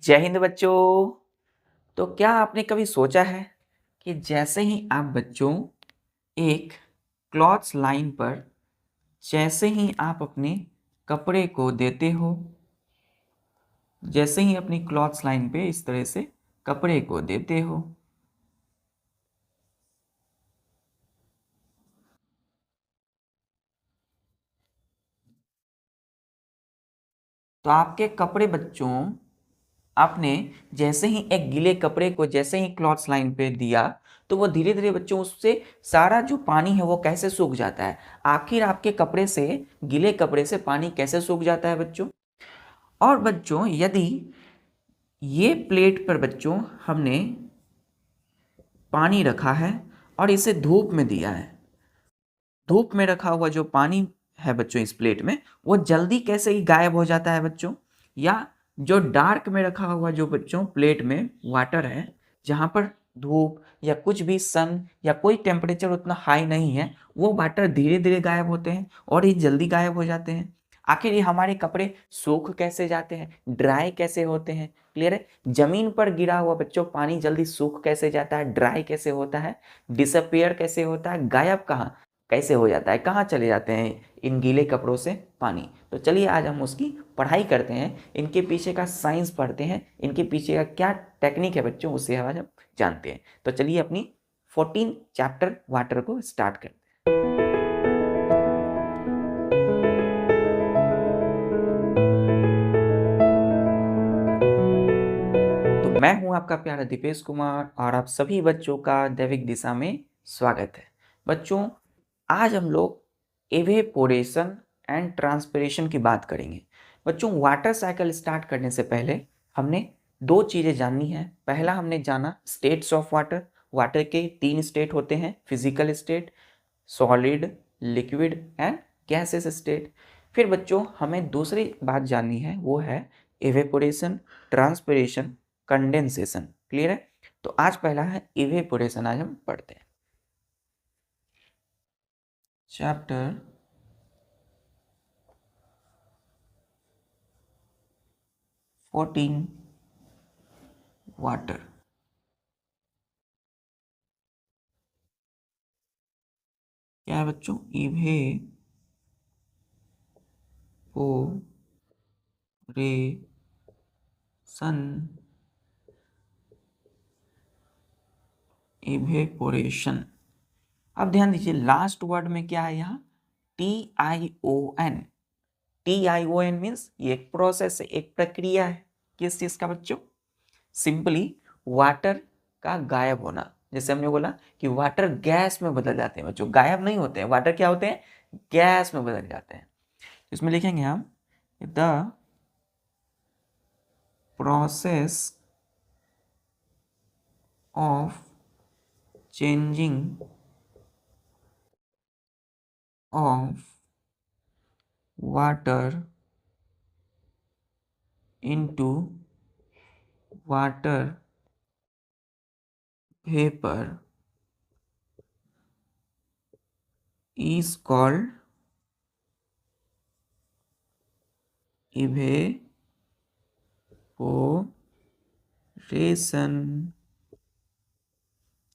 जय हिंद बच्चों। तो क्या आपने कभी सोचा है कि जैसे ही आप बच्चों एक क्लॉथ्स लाइन पर जैसे ही आप अपने कपड़े को देते हो, जैसे ही अपनी क्लॉथ्स लाइन पे इस तरह से कपड़े को देते हो, तो आपके कपड़े बच्चों आपने जैसे ही एक गीले कपड़े को जैसे ही क्लॉथ्स लाइन पे दिया तो वो धीरे धीरे बच्चों उससे सारा जो पानी है वो कैसे सूख जाता है। आखिर आपके कपड़े से, गीले कपड़े से पानी कैसे सूख जाता है बच्चों। और बच्चों यदि ये प्लेट पर बच्चों हमने पानी रखा है और इसे धूप में दिया है, धूप में रखा हुआ जो पानी है बच्चों इस प्लेट में वो जल्दी कैसे ही गायब हो जाता है बच्चों। या जो डार्क में रखा हुआ जो बच्चों प्लेट में वाटर है, जहाँ पर धूप या कुछ भी सन या कोई टेम्परेचर उतना हाई नहीं है, वो वाटर धीरे धीरे गायब होते हैं और ये जल्दी गायब हो जाते हैं। आखिर ये हमारे कपड़े सूख कैसे जाते हैं, ड्राई कैसे होते हैं। क्लियर है। जमीन पर गिरा हुआ बच्चों पानी जल्दी सूख कैसे जाता है, ड्राई कैसे होता है, डिसअपियर कैसे होता है, गायब कहाँ कैसे हो जाता है, कहाँ चले जाते हैं इन गीले कपड़ों से पानी। तो चलिए आज हम उसकी पढ़ाई करते हैं, इनके पीछे का साइंस पढ़ते हैं, इनके पीछे का क्या टेक्निक है बच्चों उससे आज हम जानते हैं। तो चलिए अपनी 14 चैप्टर वाटर को स्टार्ट करते हैं। तो मैं हूं आपका प्यारा दीपेश कुमार और आप सभी बच्चों का दैविक दिशा में स्वागत है। बच्चों आज हम लोग एवेपोरेशन एंड ट्रांसपिरेशन की बात करेंगे। बच्चों वाटर साइकिल स्टार्ट करने से पहले हमने दो चीज़ें जाननी है। पहला हमने जाना स्टेट्स ऑफ वाटर। वाटर के 3 स्टेट होते हैं, physical state, solid, liquid and gases state. फिर बच्चों हमें दूसरी बात जाननी है, वो है एवेपोरेशन, ट्रांसपिरेशन, कंडेंसेशन। क्लियर है। तो आज पहला है इवेपोरेशन, आज हम पढ़ते हैं। Chapter 14 water. क्या है बच्चों, इवेपोरेशन, इवेपोरेशन। अब ध्यान दीजिए लास्ट वर्ड में क्या है यहाँ, TION। TION मीन्स ये एक प्रोसेस है, एक प्रक्रिया है। किस चीज का बच्चों, सिंपली वाटर का गायब होना। जैसे हमने बोला कि वाटर गैस में बदल जाते हैं बच्चों, गायब नहीं होते हैं वाटर, क्या होते हैं, गैस में बदल जाते हैं। इसमें लिखेंगे हम the process of changing of water into water vapor is called evaporation।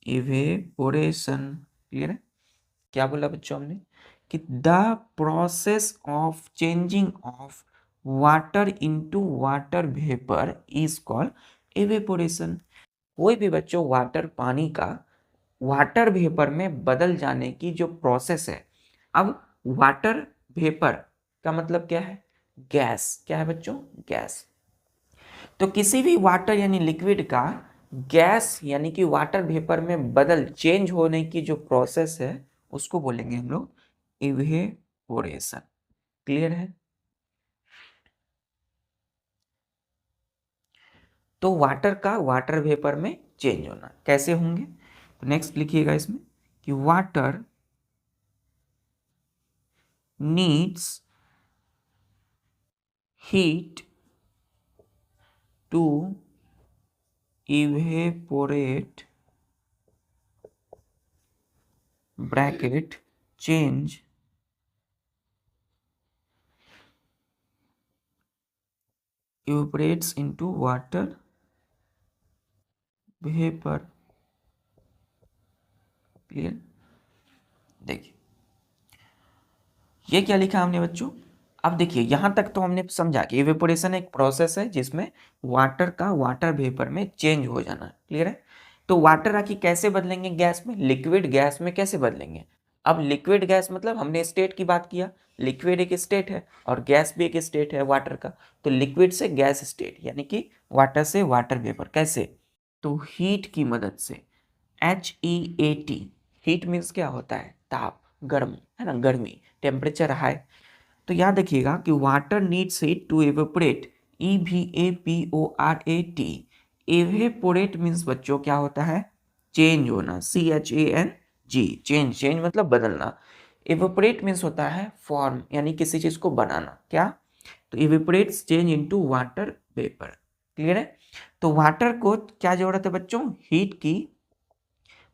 Evaporation. Clear है। क्या बोला बच्चों हमने कि the process of changing of water into water vapour is called evaporation. कोई भी बच्चों वाटर, पानी का वाटर वेपर में बदल जाने की जो प्रोसेस है। अब वाटर वेपर का मतलब क्या है, गैस। क्या है बच्चों, गैस। तो किसी भी वाटर यानी लिक्विड का गैस यानी कि वाटर वेपर में बदल, चेंज होने की जो प्रोसेस है उसको बोलेंगे हम लोग इवेपोरेशन। क्लियर है। तो वाटर का वाटर वेपर में चेंज होना कैसे होंगे, तो नेक्स्ट लिखिएगा इसमें कि water needs heat to evaporate bracket change evaporates into water vapour. Clear? देखिए ये क्या लिखा हमने बच्चों। अब देखिए यहां तक तो हमने समझा कि इवेपोरेशन एक प्रोसेस है जिसमें वाटर का वाटर वेपर में चेंज हो जाना। क्लियर है? तो वाटर आखिर कैसे बदलेंगे गैस में, लिक्विड गैस में कैसे बदलेंगे। अब लिक्विड गैस मतलब हमने स्टेट की बात किया, लिक्विड एक स्टेट है और गैस भी एक स्टेट है वाटर का। तो लिक्विड से गैस स्टेट यानी कि वाटर से वाटर वेपर कैसे, तो हीट की मदद से। HEAT, हीट मीन्स क्या होता है, ताप, गर्म, है ना, गर्मी, टेम्परेचर हाई। तो याद रखिएगा कि water needs heat to evaporate, EVAPORAT। Evaporate means बच्चों क्या होता है, चेंज होना, CHANG, चेंज, चेंज मतलब बदलना। एवेपोरेट मीन्स होता है फॉर्म यानी किसी चीज को बनाना, क्या, तो evaporates change into water vapour. Clear है? तो वाटर को क्या जरूरत है बच्चों, हीट की,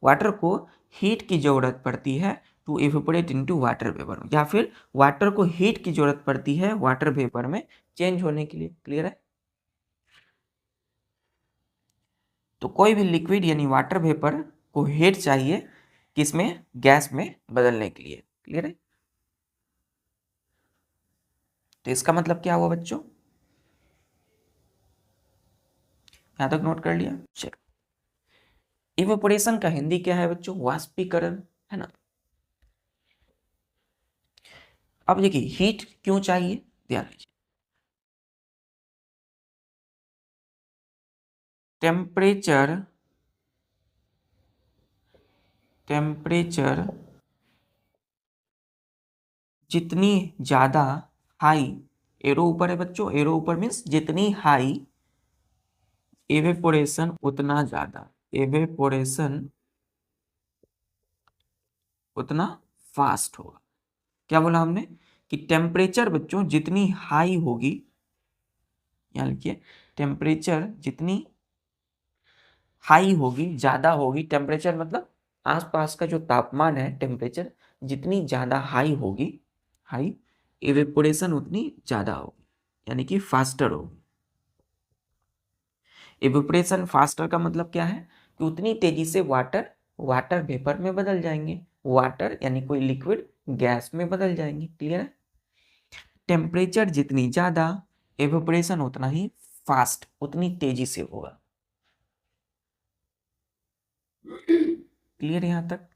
वाटर को हीट की जरूरत पड़ती है to evaporate into water vapour, या फिर वाटर को हीट की जरूरत पड़ती है वाटर वेपर में चेंज होने के लिए। क्लियर है? तो कोई भी लिक्विड यानी वाटर वेपर को हीट चाहिए किसमें, गैस में बदलने के लिए। क्लियर है? तो इसका मतलब क्या हुआ बच्चों, यहां तक नोट कर लिया। चलो, इवेपोरेशन का हिंदी क्या है बच्चों, वाष्पीकरण, है ना। अब देखिए हीट क्यों चाहिए, ध्यान दीजिए। टेम्परेचर, टेम्परेचर जितनी ज्यादा हाई, एरो ऊपर है बच्चों, एरो ऊपर मीन्स जितनी हाई, एवेपोरेशन उतना ज्यादा, एवेपोरेशन उतना फास्ट होगा। क्या बोला हमने कि टेम्परेचर बच्चों जितनी हाई होगी, यहां लिखिए, टेम्परेचर जितनी हाई होगी, ज्यादा होगी, टेम्परेचर मतलब आसपास का जो तापमान है, टेम्परेचर जितनी ज्यादा हाई होगी, हाई, इवेपोरेशन उतनी ज्यादा होगी यानी कि फास्टर होगी। इवेपोरेशन फास्टर का मतलब क्या है कि उतनी तेजी से वाटर वाटर वेपर में बदल जाएंगे, वाटर यानी कोई लिक्विड गैस में बदल जाएंगे। क्लियर है? टेम्परेचर जितनी ज्यादा, इवेपोरेशन उतना ही फास्ट, उतनी तेजी से होगा। क्लियर यहां तक?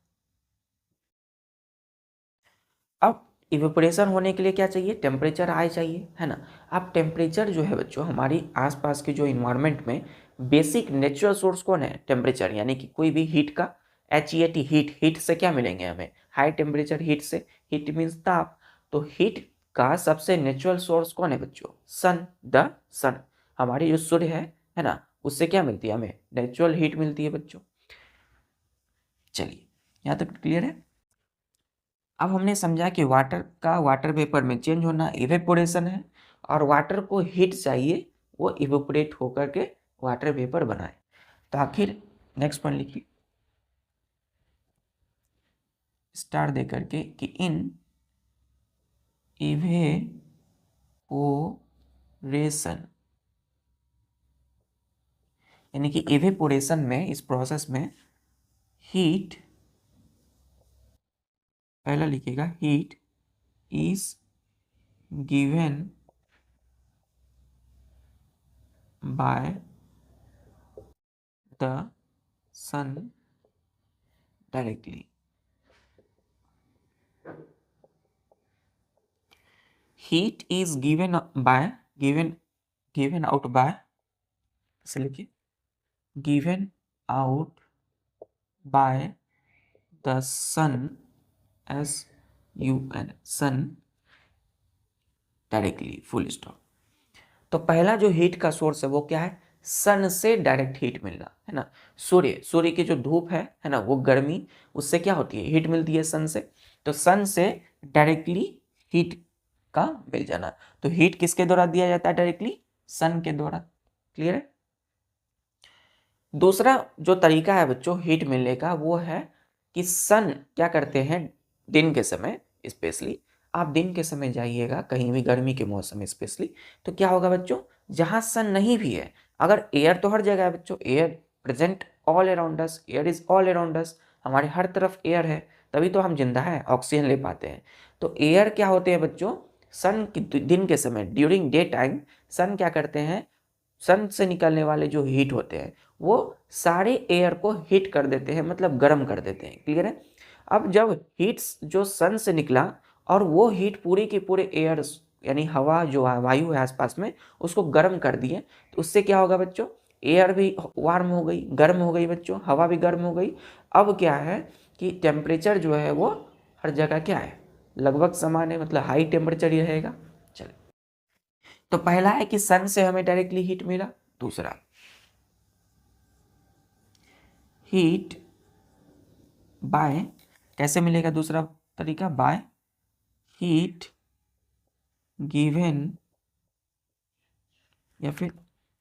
अब इवेपोरेशन होने के लिए क्या चाहिए, टेम्परेचर हाई चाहिए, है ना। अब टेम्परेचर जो है बच्चों हमारी आसपास के जो इन्वायरमेंट में बेसिक नेचुरल सोर्स कौन है, टेम्परेचर, यानी कि कोई भी हीट का, HEAT, हीट, हीट से क्या मिलेंगे हमें, हाई टेम्परेचर हीट से, हीट मीन्स ताप। तो हीट का सबसे नेचुरल सोर्स कौन है बच्चों, सन, द सन, हमारी जो सूर्य है ना, उससे क्या मिलती है हमें, नेचुरल हीट मिलती है बच्चों। चलिए यहाँ तक क्लियर है। अब हमने समझा कि वाटर का वाटर वेपर में चेंज होना इवेपोरेशन है, और वाटर को हीट चाहिए वो इवेपोरेट होकर के वाटर वेपर बनाए। तो आखिर नेक्स्ट पॉइंट लिखिए स्टार दे करके कि इन इवेपोरेशन, यानी कि इवेपोरेशन में, इस प्रोसेस में हीट, पहला लिखिएगा heat is given by the sun directly. Heat is given by, given out by, इसे लिखिए, given out by the sun, SUN, sun directly, full stop. तो पहला जो हीट का सोर्स है वो क्या है, सन से डायरेक्ट हीट मिलना, है ना। सूर्य, सूर्य की जो धूप है ना, वो गर्मी, उससे क्या होती है, हीट मिलती है सन से। तो सन से डायरेक्टली हीट का मिल जाना। तो हीट किसके द्वारा दिया जाता है, डायरेक्टली सन के द्वारा। क्लियर है? दूसरा जो तरीका है बच्चों हीट मिलने का वो है कि सन क्या करते हैं, दिन के समय स्पेशली, आप दिन के समय जाइएगा कहीं भी गर्मी के मौसम में स्पेशली, तो क्या होगा बच्चों, जहां सन नहीं भी है, अगर एयर तो हर जगह है बच्चों, air present all around us, air is all around us, हमारे हर तरफ एयर है, तभी तो हम जिंदा है, ऑक्सीजन ले पाते हैं। तो एयर क्या होते हैं बच्चों, सन की दिन के समय ड्यूरिंग डे टाइम सन क्या करते हैं, सन से निकलने वाले जो हीट होते हैं वो सारे एयर को हीट कर देते हैं, मतलब गर्म कर देते हैं। क्लियर है। अब जब हीट्स जो सन से निकला और वो हीट पूरी की पूरे एयर यानी हवा जो वायु है आसपास में उसको गर्म कर दिए, तो उससे क्या होगा बच्चों, एयर भी वार्म हो गई, गर्म हो गई बच्चों, हवा भी गर्म हो गई। अब क्या है कि टेम्परेचर जो है वो हर जगह क्या है, लगभग समान है, मतलब हाई टेम्परेचर ही रहेगा। चलिए, तो पहला है कि सन से हमें डायरेक्टली हीट मिला। दूसरा, हीट बाय, कैसे मिलेगा दूसरा तरीका, बाय हीट गिवन या फिर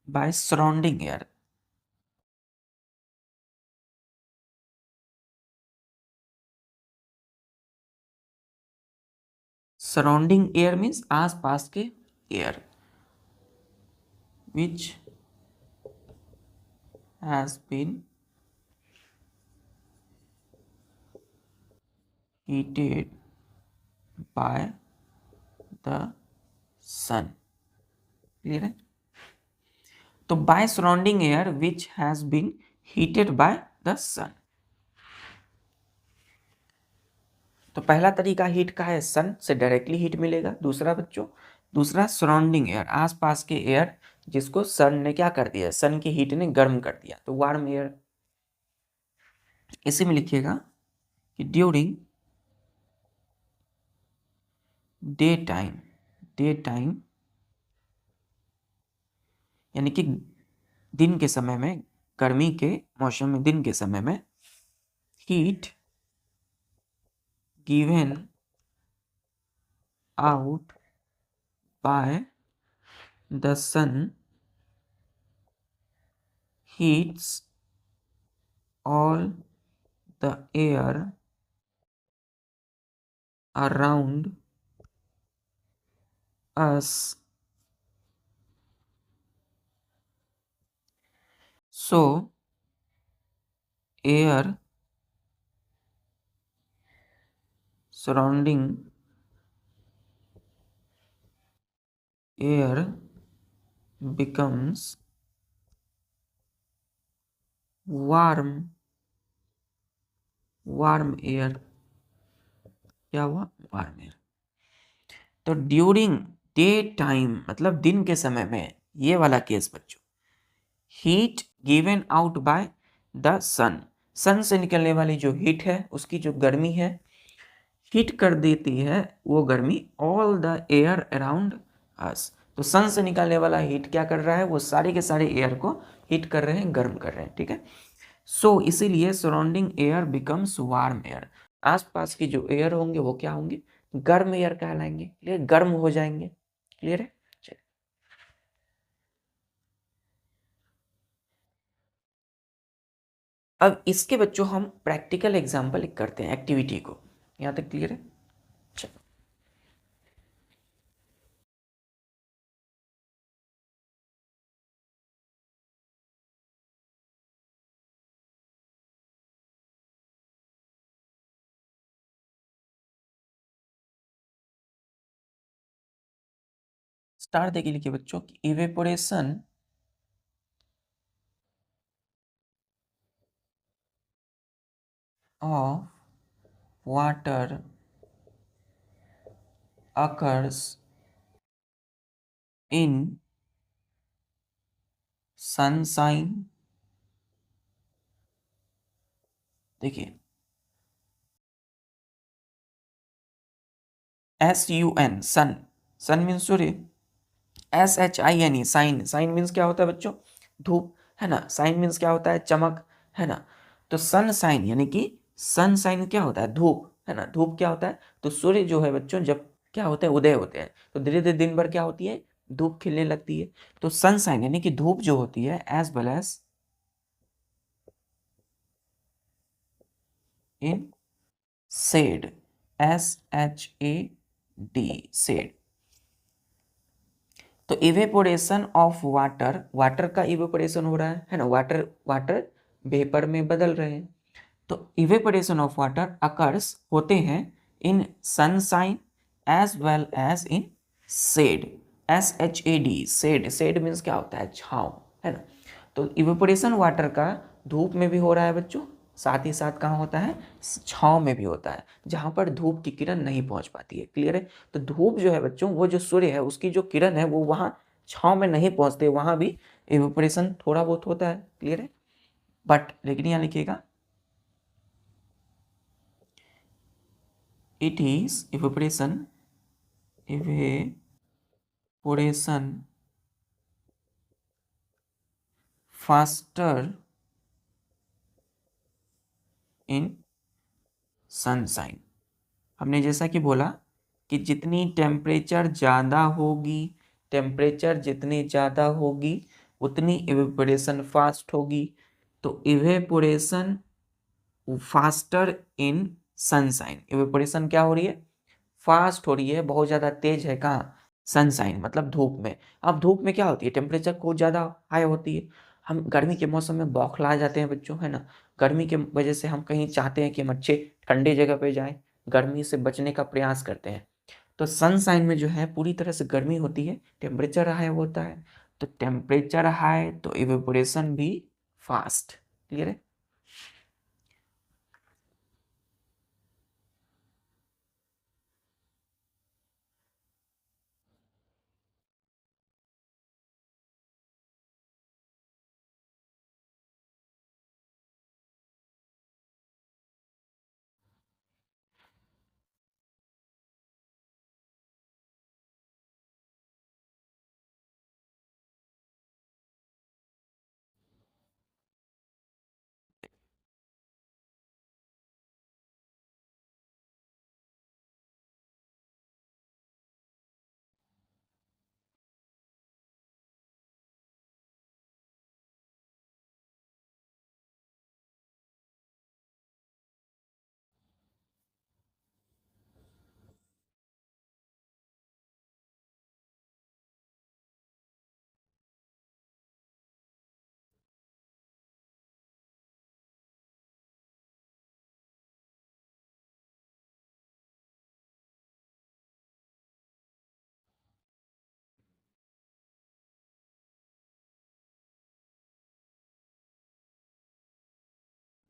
by surrounding air. Surrounding air means आसपास के air, which has been heated by the sun। Clear है। तो by surrounding air which has been heated by the sun. तो पहला तरीका हीट का है, सन से डायरेक्टली हीट मिलेगा। दूसरा बच्चों, दूसरा सराउंडिंग एयर, आसपास के एयर जिसको सन ने क्या कर दिया, सन की हीट ने गर्म कर दिया, तो वार्म एयर। इसी में लिखिएगा कि during day time, day time यानी कि दिन के समय में, गर्मी के मौसम में दिन के समय में, heat given out by the sun heats all the air around us, so air surrounding air becomes warm, warm air। क्या हुआ, वार्म एयर। तो ड्यूरिंग डे टाइम मतलब दिन के समय में, ये वाला केस बच्चों, heat given out by the sun, sun से निकलने वाली जो हीट है उसकी जो गर्मी है, हीट कर देती है वो गर्मी all the air around us. तो सन से निकलने वाला हीट क्या कर रहा है, वो सारे के सारे एयर को हीट कर रहे हैं, गर्म कर रहे हैं। ठीक है। सो इसीलिए surrounding air becomes warm air, आसपास के जो एयर होंगे वो क्या होंगे, गर्म एयर कहलाएंगे। क्लियर, गर्म हो जाएंगे। क्लियर है। चलिए, अब इसके बच्चों हम प्रैक्टिकल एग्जाम्पल करते हैं एक्टिविटी को। यहाँ तक क्लियर है। चलो, स्टार देखिए, लिखिए बच्चों, evaporation of water occurs in sunshine। देखिए, SUN सन, सन मीन्स सूर्य, SHINE साइन, साइन मीन्स क्या होता है बच्चों, धूप, है ना। साइन मीन्स क्या होता है, चमक, है ना। तो सन साइन यानी कि सन साइन क्या होता है, धूप, है ना। धूप क्या होता है, तो सूर्य जो है बच्चों जब क्या होते हैं, उदय होते हैं, तो धीरे धीरे दिन भर क्या होती है, धूप खिलने लगती है। तो सन साइन यानी कि धूप जो होती है, as well as in shade, SHAD shade. तो इवेपोरेशन ऑफ वाटर, वाटर का इवेपोरेशन हो रहा है ना, वाटर वाटर वेपर में बदल रहे हैं। तो इवेपोरेशन ऑफ वाटर अकर्स होते हैं in sunshine as well as in shade, SHAD, shade. Shade means क्या होता है? छाँव, है ना। तो इवेपोरेशन वाटर का धूप में भी हो रहा है बच्चों, साथ ही साथ कहाँ होता है? छाँव में भी होता है, जहाँ पर धूप की किरण नहीं पहुँच पाती है। क्लियर है? तो धूप जो है बच्चों, वो जो सूर्य है उसकी जो किरण है वो वहाँ छाँव में नहीं पहुँचते, वहाँ भी इवेपोरेशन थोड़ा बहुत होता है। क्लियर है? बट लेकिन यहाँ लिखिएगा, it is evaporation faster in sunshine। हमने जैसा कि बोला कि जितनी टेम्परेचर ज़्यादा होगी, टेम्परेचर जितनी ज़्यादा होगी उतनी इवेपोरेशन फास्ट होगी। तो evaporation faster in sunshine, evaporation क्या हो रही है? फास्ट हो रही है, बहुत ज़्यादा तेज है। कहाँ? सनशाइन मतलब धूप में। अब धूप में क्या होती है? टेम्परेचर बहुत ज़्यादा हाई होती है। हम गर्मी के मौसम में बौखला जाते हैं बच्चों, है ना। गर्मी के वजह से हम कहीं चाहते हैं कि हम अच्छे ठंडे जगह पे जाएं, गर्मी से बचने का प्रयास करते हैं। तो सनशाइन में जो है पूरी तरह से गर्मी होती है, टेम्परेचर हाई होता है। तो टेम्परेचर हाई तो इवेपोरेशन भी फास्ट। क्लियर है?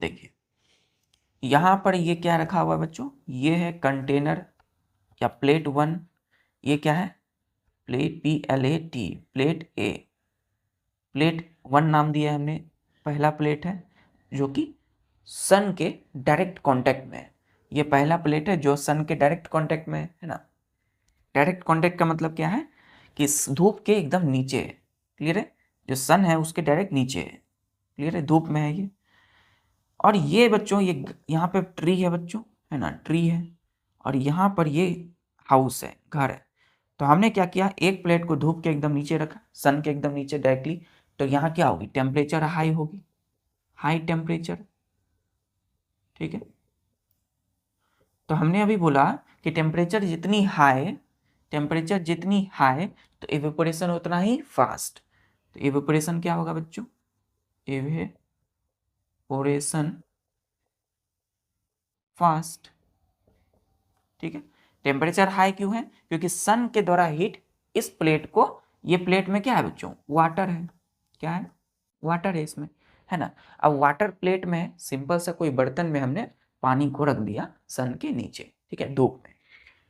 देखिए यहाँ पर ये क्या रखा हुआ है बच्चों? ये है कंटेनर या प्लेट 1। ये क्या है? Plate PLAT, plate A। Plate 1 नाम दिया है हमने, पहला प्लेट है जो कि सन के डायरेक्ट कांटेक्ट में है। ये पहला प्लेट है जो सन के डायरेक्ट कांटेक्ट में है ना। डायरेक्ट कांटेक्ट का मतलब क्या है? कि धूप के एकदम नीचे है। क्लियर है? जो सन है उसके डायरेक्ट नीचे है। क्लियर है? धूप में है ये। और ये बच्चों, ये यहाँ पे ट्री है बच्चों, है ना, ट्री है। और यहाँ पर ये हाउस है, घर है। तो हमने क्या किया? एक प्लेट को धूप के एकदम नीचे रखा, सन के एकदम नीचे डायरेक्टली। तो यहाँ क्या होगी? टेम्परेचर हाई होगी, हाई टेम्परेचर। ठीक है? तो हमने अभी बोला कि टेम्परेचर जितनी हाई, टेम्परेचर जितनी हाई तो इवेपोरेशन उतना ही फास्ट। तो इवेपोरेशन क्या होगा बच्चों? Evaporation fast. ठीक है? टेम्परेचर हाई क्यों है? क्योंकि सन के द्वारा हीट इस प्लेट को, ये प्लेट में क्या है बच्चों? वाटर है। क्या है? वाटर है इसमें, है ना। अब वाटर प्लेट में सिंपल सा कोई बर्तन में हमने पानी को रख दिया सन के नीचे, ठीक है, धूप में।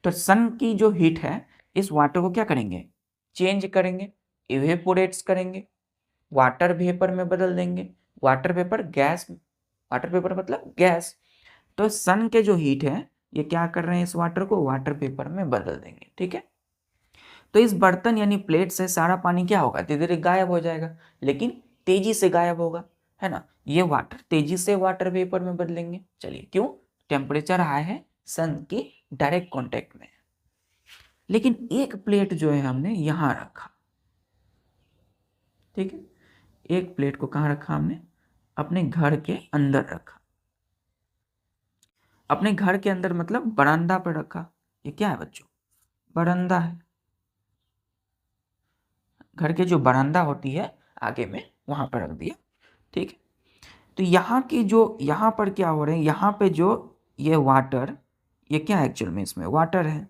तो सन की जो हीट है इस वाटर को क्या करेंगे? चेंज करेंगे, इवेपोरेट्स करेंगे, वाटर वेपर में बदल देंगे। Water vapour gas, water vapour मतलब गैस। तो सन के जो हीट है ये क्या कर रहे हैं? इस वाटर को वाटर वेपर में बदल देंगे। ठीक है? तो इस बर्तन यानी प्लेट से सारा पानी क्या होगा? धीरे धीरे गायब हो जाएगा, लेकिन तेजी से गायब होगा, है ना। ये वाटर तेजी से वाटर वेपर में बदलेंगे। चलिए, क्यों? टेम्परेचर हाई है, सन की डायरेक्ट कांटेक्ट में। लेकिन एक प्लेट जो है हमने यहां रखा। ठीक है? एक प्लेट को कहां रखा हमने? अपने घर के अंदर रखा। अपने घर के अंदर मतलब बरामदा पर रखा। ये क्या है बच्चों? बरामदा है। घर के जो बरामदा होती है आगे में, वहां पर रख दिया। ठीक है? तो यहाँ की जो यहाँ पर क्या हो रहे हैं, यहाँ पे जो ये वाटर, ये क्या है एक्चुअल में, इसमें वाटर है,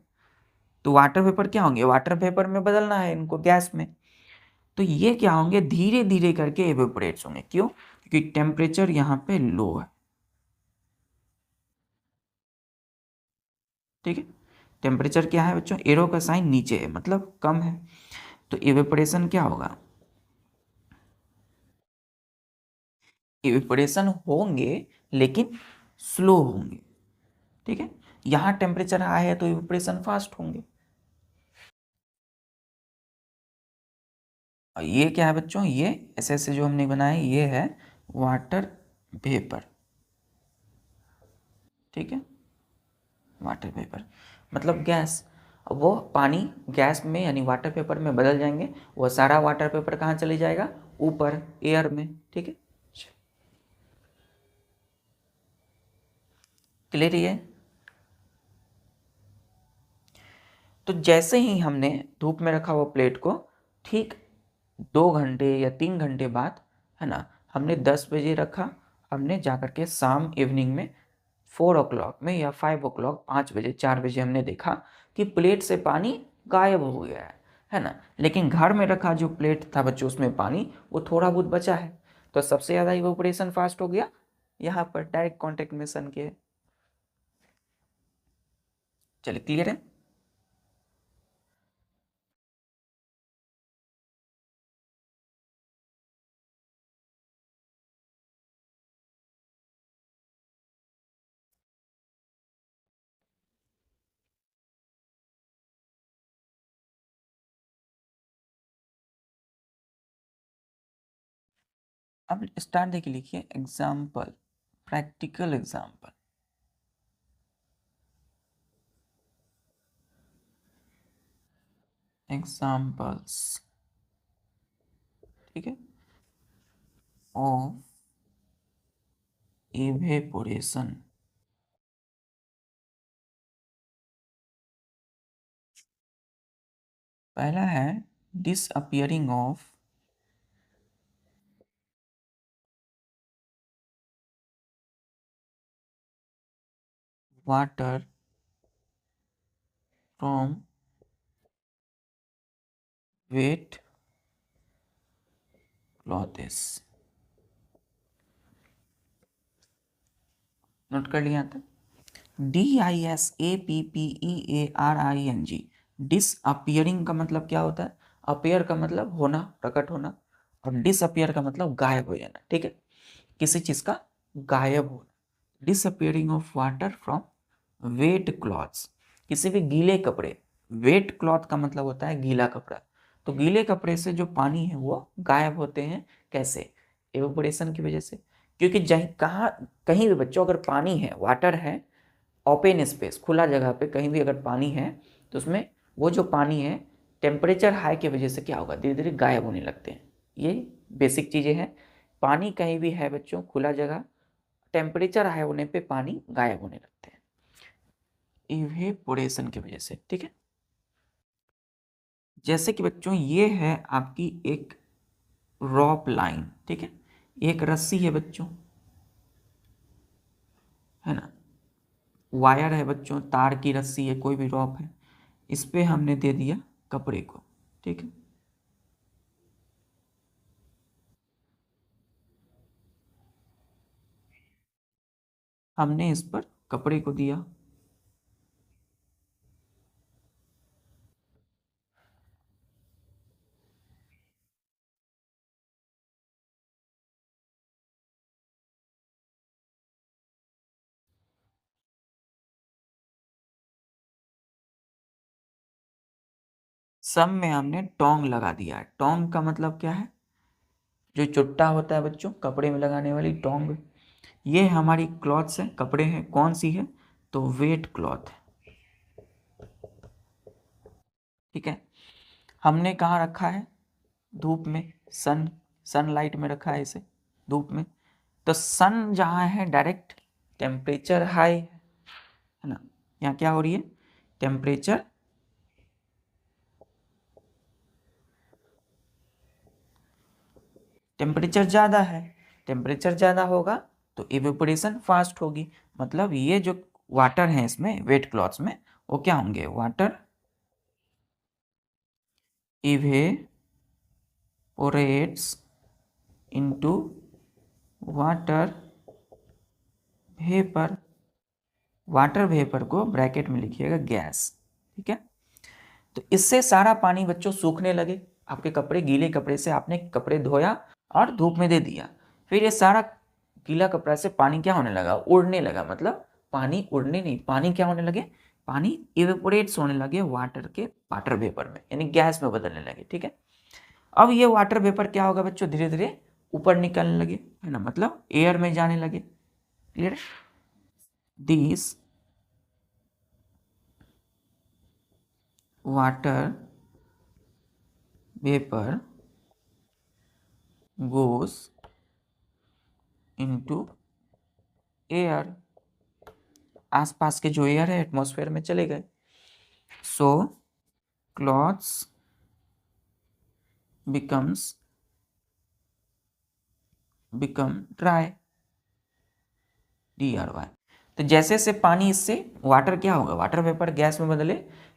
तो वाटर वेपर क्या होंगे, वाटर वेपर में बदलना है इनको गैस में, तो ये क्या होंगे, धीरे धीरे करके एवेपोरेट्स होंगे। क्यों? क्योंकि टेम्परेचर यहाँ पे लो है। ठीक है, टेम्परेचर क्या है बच्चों, एरो का साइन नीचे है, मतलब कम है, तो इवेपोरेशन क्या होगा, इवेपोरेशन होंगे लेकिन स्लो होंगे। ठीक है, यहाँ टेम्परेचर हाई है तो इवेपोरेशन फास्ट होंगे। और ये क्या है बच्चों, ये ऐसे जो हमने बनाया है ये है वाटर वेपर। ठीक है, वाटर वेपर मतलब गैस। अब वो पानी गैस में यानी वाटर पेपर में बदल जाएंगे, वो सारा वाटर पेपर कहाँ चले जाएगा, ऊपर एयर में। ठीक है, क्लियर है। तो जैसे ही हमने धूप में रखा हुआ प्लेट को ठीक 2 घंटे या 3 घंटे बाद, है ना, हमने 10 बजे रखा, हमने जाकर के शाम इवनिंग में 4 o'clock में या 5 o'clock 5 बजे 4 बजे हमने देखा कि प्लेट से पानी गायब हो गया है ना। लेकिन घर में रखा जो प्लेट था बच्चों उसमें पानी वो थोड़ा बहुत बचा है, तो सबसे ज़्यादा इवेपोरेशन फास्ट हो गया यहाँ पर डायरेक्ट कॉन्टेक्ट में सन के। चलिए क्लियर है। अब स्टार्ट देखिए, लिखिए एग्जाम्पल, प्रैक्टिकल एग्जाम्पल। एग्जाम्पल्स, ठीक है, ऑफ इवेपोरेशन। पहला है disappearing of water from wet clothes. Note कर लिया था, DISAPPEARING। डिसअपियरिंग का मतलब क्या होता है, अपियर का मतलब होना, प्रकट होना, और डिसअपियर का मतलब गायब हो जाना। ठीक है, किसी चीज का गायब होना। Disappearing of water from wet clothes, किसी भी गीले कपड़े, वेट क्लॉथ का मतलब होता है गीला कपड़ा, तो गीले कपड़े से जो पानी है वो गायब होते हैं। कैसे? एवेपोरेशन की वजह से। क्योंकि जहीं कहाँ कहीं भी बच्चों अगर पानी है, वाटर है, ओपन स्पेस खुला जगह पे कहीं भी अगर पानी है तो उसमें वो जो पानी है टेम्परेचर हाई की वजह से क्या होगा, धीरे धीरे गायब होने लगते हैं। ये बेसिक चीज़ें हैं। पानी कहीं भी है बच्चों, खुला जगह, टेम्परेचर हाई होने पे पानी गायब होने लगते हैं इवेपोरेशन की वजह से। ठीक है, जैसे कि बच्चों ये है आपकी एक रॉप लाइन। ठीक है, एक रस्सी है बच्चों, है ना, वायर है बच्चों, तार की रस्सी है, कोई भी रॉप है, इस पे हमने दे दिया कपड़े को। ठीक है, हमने इस पर कपड़े को दिया, सब में हमने टोंग लगा दिया है। टोंग का मतलब क्या है, जो चुट्टा होता है बच्चों कपड़े में लगाने वाली टोंग। ये हमारी क्लॉथ्स है, कपड़े हैं, कौन सी है, तो वेट क्लॉथ है। ठीक है, हमने कहाँ रखा है, धूप में, सनलाइट में रखा है इसे, धूप में। तो सन जहाँ है डायरेक्ट टेम्परेचर हाई है ना, यहाँ क्या हो रही है, टेम्परेचर ज़्यादा है, टेम्परेचर ज़्यादा होगा तो इवेपोरेशन फास्ट होगी। मतलब ये जो वाटर है इसमें वेट क्लॉथ्स में वो क्या होंगे, water evaporates into water vapour. Water vapour को ब्रैकेट में लिखिएगा गैस, ठीक है। तो इससे सारा पानी बच्चों सूखने लगे। आपके कपड़े, गीले कपड़े से आपने कपड़े धोया और धूप में दे दिया, फिर ये सारा गीला कपड़ा से पानी क्या होने लगा, उड़ने लगा। मतलब पानी उड़ने नहीं, पानी क्या होने लगे, पानी इवेपोरेट्स होने लगे वाटर वेपर में, यानी गैस में बदलने लगे, ठीक है। अब ये वाटर वेपर क्या होगा बच्चों, धीरे धीरे ऊपर निकलने लगे, है ना, मतलब एयर में जाने लगे। Clear? This water vapour goes into air. आसपास के जो एयर है एटमॉस्फेयर में चले गए। So clothes become dry, DRY। तो जैसे से पानी इससे वाटर क्या होगा, वाटर वेपर गैस में बदले,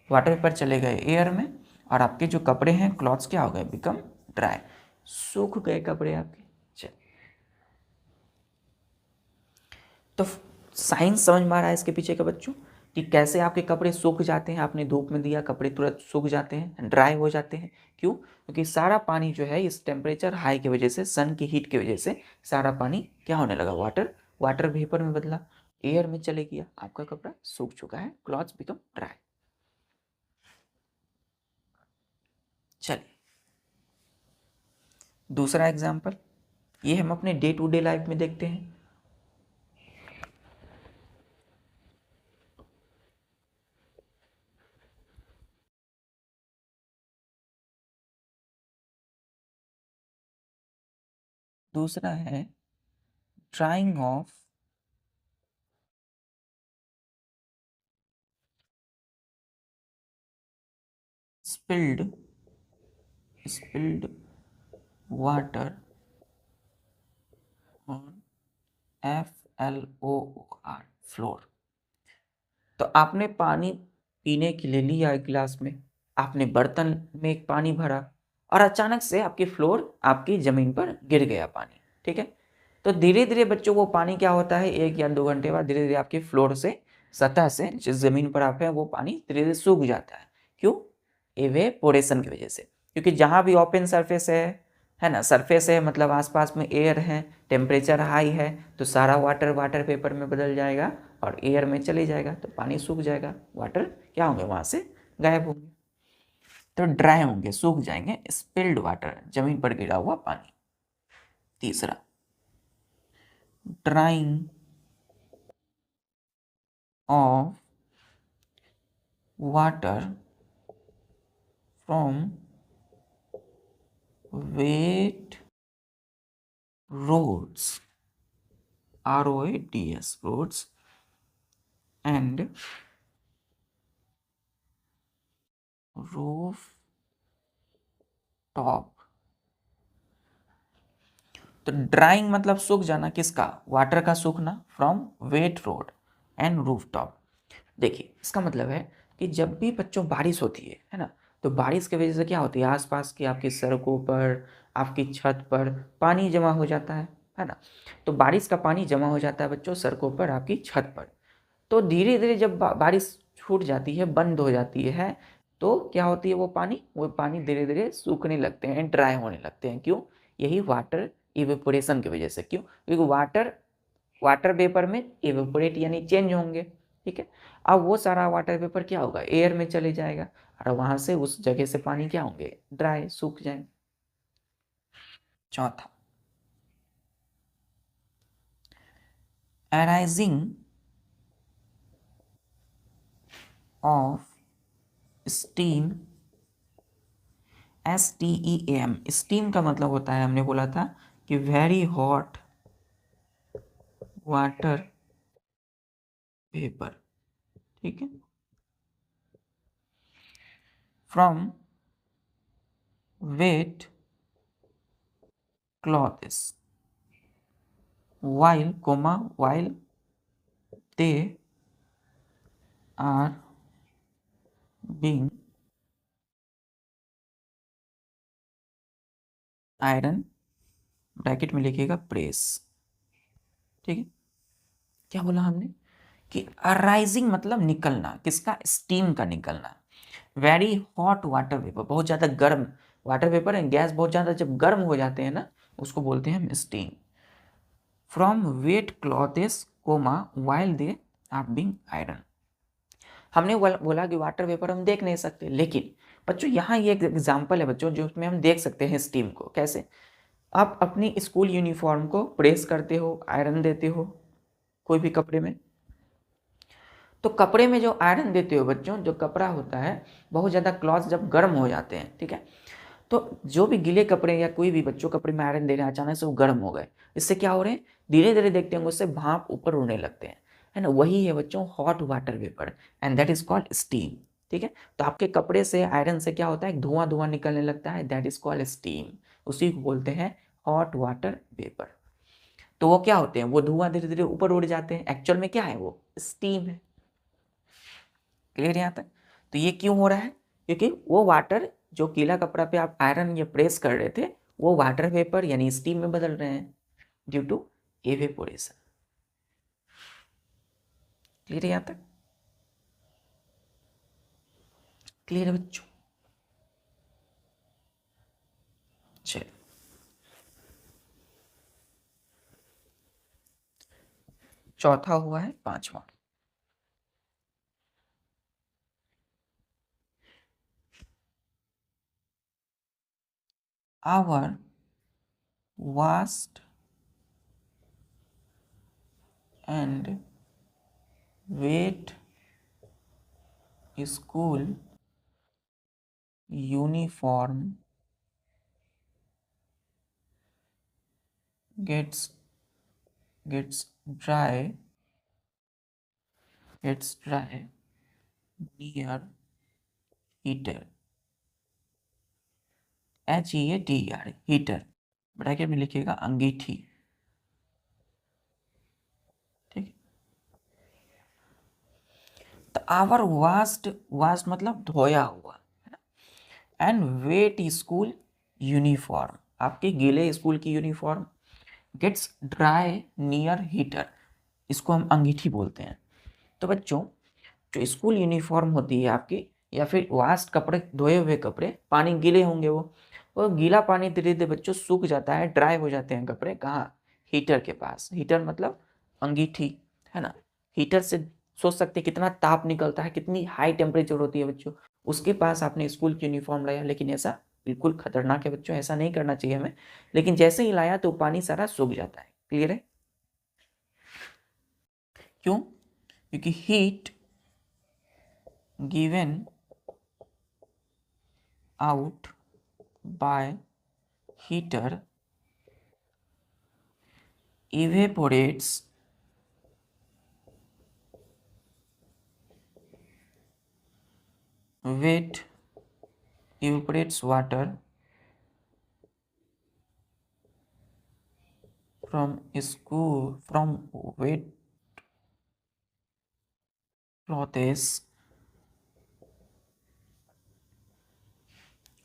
वाटर वेपर चले गए एयर में, और आपके जो कपड़े हैं क्लॉथ्स क्या हो गए, बिकम ड्राई, सूख गए कपड़े आपके। तो साइंस समझ में आ रहा है इसके पीछे का बच्चों, कि कैसे आपके कपड़े सूख जाते हैं। आपने धूप में दिया, कपड़े तुरंत सूख जाते हैं, ड्राई हो जाते हैं। क्यों? क्योंकि सारा पानी जो है इस टेम्परेचर हाई की वजह से, सन की हीट की वजह से सारा पानी क्या होने लगा, वाटर वेपर में बदला, एयर में चले गया, आपका कपड़ा सूख चुका है, क्लॉथ्स बिकम ड्राई। चलिए दूसरा एग्जाम्पल, ये हम अपने डे टू डे लाइफ में देखते हैं। दूसरा है drying of spilled water on FLOR floor. तो आपने पानी पीने के लिए लिया एक गिलास में, आपने बर्तन में एक पानी भरा, और अचानक से आपकी फ्लोर, आपकी ज़मीन पर गिर गया पानी, ठीक है। तो धीरे धीरे बच्चों वो पानी क्या होता है, 1 या 2 घंटे बाद धीरे धीरे आपकी फ्लोर से, सतह से, जिस ज़मीन पर आप हैं वो पानी धीरे धीरे सूख जाता है। क्यों? इवेपोरेशन की वजह से। क्योंकि जहाँ भी ओपन सरफेस है ना, सरफेस है मतलब आसपास में एयर है, टेम्परेचर हाई है, तो सारा वाटर पेपर में बदल जाएगा और एयर में चले जाएगा, तो पानी सूख जाएगा, वाटर क्या होंगे वहाँ से गायब होंगे, तो ड्राई होंगे, सूख जाएंगे, स्पिल्ड वाटर, जमीन पर गिरा हुआ पानी। तीसरा, drying of water from wet roads, ROADS, roads and roof top. तो ड्राइंग मतलब सूख जाना, किसका, वाटर का सूखना, from wet road and roof top. देखिए इसका मतलब है कि जब भी बच्चों बारिश होती है ना, तो बारिश की वजह से क्या होती है, आसपास की आपकी सड़कों पर, आपकी छत पर पानी जमा हो जाता है ना। तो बारिश का पानी जमा हो जाता है बच्चों सड़कों पर, आपकी छत पर। तो धीरे धीरे जब बारिश छूट जाती है, बंद हो जाती है, तो क्या होती है, वो पानी धीरे धीरे सूखने लगते हैं, ड्राई होने लगते हैं। क्यों? यही वाटर इवेपोरेशन की वजह से। क्यों? क्योंकि वाटर वेपर में इवेपोरेट यानी चेंज होंगे, ठीक है। अब वो सारा वाटर वेपर क्या होगा, एयर में चले जाएगा, और वहां से उस जगह से पानी क्या होंगे, ड्राई, सूख जाएंगे। चौथा, arising of steam, STEAM। Steam का मतलब होता है, हमने बोला था कि वेरी हॉट वाटर वेपर, ठीक है, from wet clothes. while they are being iron, bracket में लिखिएगा प्रेस। ठीक है, क्या बोला हमने कि अराइजिंग मतलब निकलना, किसका, स्टीम का निकलना। वेरी हॉट वाटर वेपर, बहुत ज़्यादा गर्म वाटर वेपर है, गैस बहुत ज़्यादा जब गर्म हो जाते हैं ना, उसको बोलते हैं हम steam. From wet clothes comma while they are being iron. हमने बोला कि वाटर वेपर हम देख नहीं सकते, लेकिन बच्चों यहाँ ये एक एग्जाम्पल है बच्चों, जो उसमें हम देख सकते हैं स्टीम को। कैसे? आप अपनी स्कूल यूनिफॉर्म को प्रेस करते हो, आयरन देते हो कोई भी कपड़े में, तो कपड़े में जो आयरन देते हो बच्चों, जो कपड़ा होता है, बहुत ज़्यादा क्लॉथ जब गर्म हो जाते हैं, ठीक है, तो जो भी गीले कपड़े या कोई भी बच्चों कपड़े में आयरन दे रहे हैं, अचानक से वो गर्म हो गए, इससे क्या हो रहे हैं, धीरे धीरे देखते होंगे उससे भाप ऊपर उड़ने लगते हैं, है ना। वही है बच्चों hot water vapour, and that is called steam. ठीक है, तो आपके कपड़े से आयरन से क्या होता है, धुआं धुआं निकलने लगता है, दैट इज कॉल्ड स्टीम। उसी को बोलते हैं हॉट वाटर वेपर। तो वो क्या होते हैं, वो धुआं धीरे धीरे ऊपर उड़ जाते हैं, एक्चुअल में क्या है, वो स्टीम है। क्लियर यहाँ तक? तो ये क्यों हो रहा है, क्योंकि वो वाटर जो गीला कपड़ा पे आप आयरन या प्रेस कर रहे थे, वो वाटर वेपर यानी स्टीम में बदल रहे हैं ड्यू टू एवेपोरेशन। क्लियर है यहाँ तक? क्लियर है बच्चों? चलिए, चौथा हुआ है पांचवा। Our washed and wet school uniform gets gets dry near heater, HEATER, heater, bracket में लिखिएगा अंगीठी। ठीक है, तो आवर वास्ट मतलब धोया हुआ, एंड वेट स्कूल यूनिफॉर्म, आपके गीले स्कूल की uniform, gets dry near heater, इसको हम अंगीठी बोलते हैं। तो बच्चों जो स्कूल यूनिफॉर्म होती है आपकी, या फिर वास्ट कपड़े, धोए हुए कपड़े, पानी गीले होंगे, वो गीला पानी धीरे धीरे बच्चों सूख जाता है, ड्राई हो जाते हैं कपड़े, कहाँ, हीटर के पास। हीटर मतलब अंगीठी, है ना। हीटर से सोच सकते हैं कितना ताप निकलता है, कितनी हाई टेम्परेचर होती है बच्चों। उसके पास आपने स्कूल की यूनिफॉर्म लाया, लेकिन ऐसा बिल्कुल खतरनाक है बच्चों, ऐसा नहीं करना चाहिए हमें। लेकिन जैसे ही लाया तो पानी सारा सूख जाता है। क्लियर है? क्यों? क्योंकि heat given out by heater evaporates wet water from wet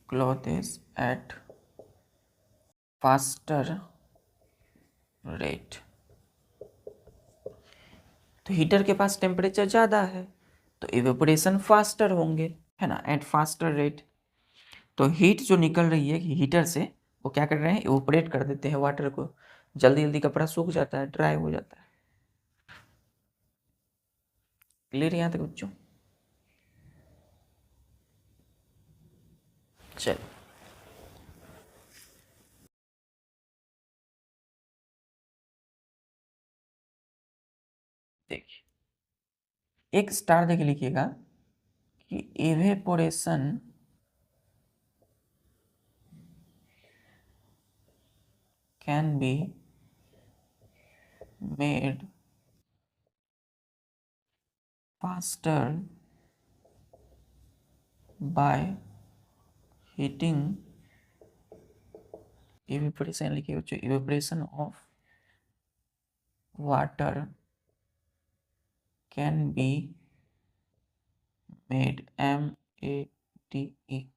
clothes at faster rate। तो हीटर के पास टेम्परेचर ज़्यादा है, तो इवेपोरेशन फास्टर होंगे, है ना, एट फास्टर रेट। तो हीट जो निकल रही है हीटर से, वो क्या कर रहे हैं, इवेपोरेट कर देते हैं वाटर को, जल्दी जल्दी कपड़ा सूख जाता है, ड्राई हो जाता है। क्लियर यहाँ तक बच्चों? चल, देखिए एक स्टार देके लिखिएगा कि evaporation can be made faster by heating, evaporation लिखिए बच्चों, evaporation of water can be made,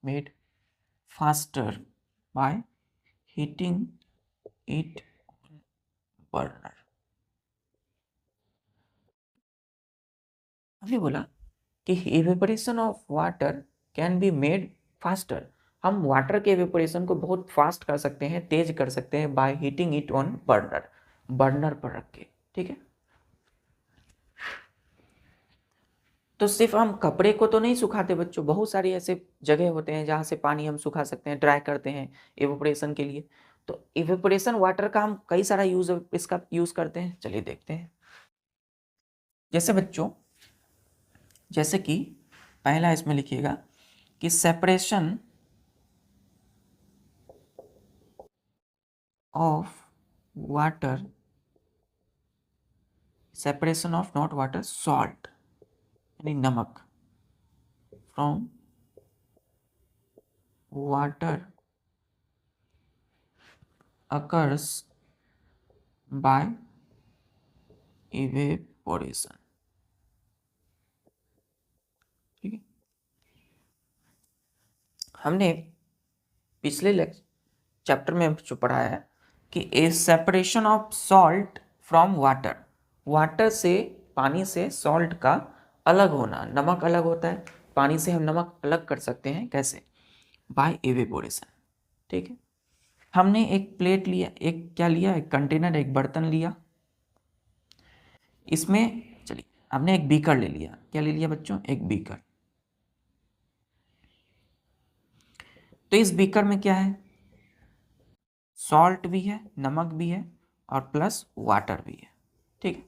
made faster by heating it burner. हमने बोला कि evaporation of water can be made faster, हम वाटर के इवेपोरेशन को बहुत फास्ट कर सकते हैं, तेज कर सकते हैं by heating it on burner, burner पर रख के, ठीक है। तो सिर्फ हम कपड़े को तो नहीं सुखाते बच्चों, बहुत सारी ऐसे जगह होते हैं जहाँ से पानी हम सुखा सकते हैं, ड्राई करते हैं इवेपोरेशन के लिए। तो इवेपोरेशन वाटर का हम कई सारा इसका यूज करते हैं, चलिए देखते हैं। जैसे बच्चों, जैसे कि पहला इसमें लिखिएगा कि separation of water, separation of not water, salt यानी नमक, from water occurs by evaporation, ठीक है। हमने पिछले चैप्टर में जो पढ़ा है कि ए separation of salt from water, water से, पानी से सॉल्ट का अलग होना, नमक अलग होता है, पानी से हम नमक अलग कर सकते हैं, कैसे? बाय एवेपोरेशन, ठीक है। हमने एक प्लेट लिया, एक क्या लिया, एक कंटेनर, एक बर्तन लिया, इसमें चलिए हमने एक बीकर ले लिया, क्या ले लिया बच्चों, एक बीकर। तो इस बीकर में क्या है, सॉल्ट भी है, नमक भी है और प्लस वाटर भी है, ठीक है।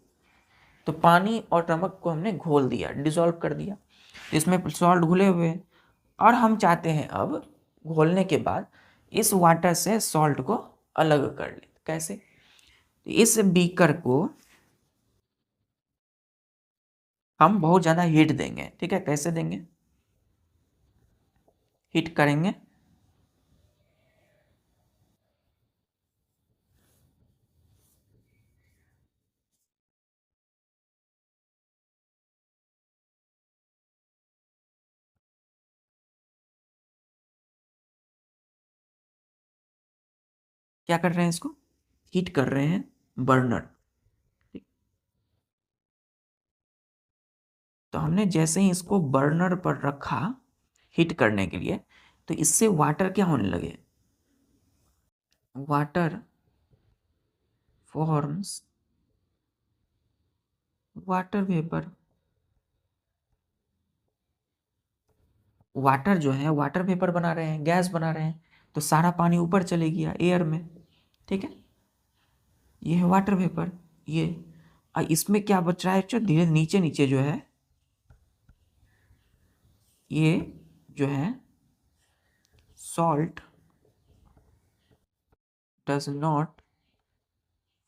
तो पानी और नमक को हमने घोल दिया, डिसॉल्व कर दिया, इसमें सॉल्ट घुले हुए हैं और हम चाहते हैं अब घोलने के बाद इस वाटर से सॉल्ट को अलग कर ले, कैसे? तो इस बीकर को हम बहुत ज़्यादा हीट देंगे, ठीक है। कैसे देंगे? हीट करेंगे, क्या कर रहे हैं, इसको हीट कर रहे हैं, बर्नर। तो हमने जैसे ही इसको बर्नर पर रखा हीट करने के लिए, तो इससे वाटर क्या होने लगे, water forms water vapour. Water जो है वाटर वेपर बना रहे हैं, गैस बना रहे हैं, तो सारा पानी ऊपर चले गया एयर में, ठीक है। ये है वाटर वेपर, ये और इसमें क्या बच रहा है, जो धीरे नीचे नीचे जो है, ये जो है salt does not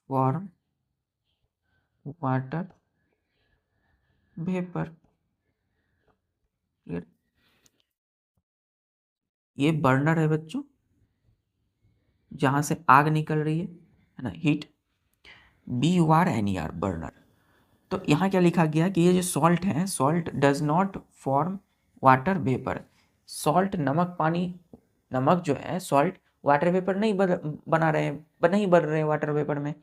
form water vapour, clear. ये बर्नर है बच्चों, जहां से आग निकल रही है ना, हीट, BURNER, बर्नर। तो यहाँ क्या लिखा गया कि ये जो सॉल्ट है, salt does not form water vapour, salt नमक, पानी, नमक जो है सॉल्ट वाटर वेपर नहीं बना रहे हैं, नहीं बन रहे हैं वाटर वेपर में,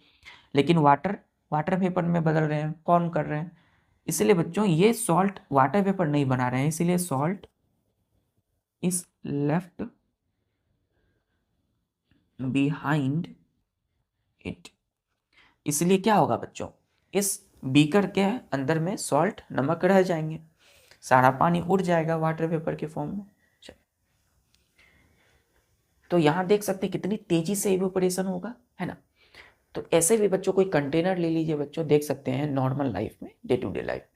लेकिन वाटर वाटर वेपर में बदल रहे हैं, फॉर्म कर रहे हैं। इसलिए बच्चों ये सॉल्ट वाटर वेपर नहीं बना रहे हैं, इसीलिए salt is left behind it. इसलिए क्या होगा बच्चों, इस बीकर के अंदर में सॉल्ट, नमक रह जाएंगे, सारा पानी उड़ जाएगा वाटर वेपर के फॉर्म में। तो यहाँ देख सकते हैं कितनी तेजी से इवेपोरेशन होगा, है ना। तो ऐसे भी बच्चों कोई कंटेनर ले लीजिए बच्चों, देख सकते हैं नॉर्मल लाइफ में, डे टू डे लाइफ में,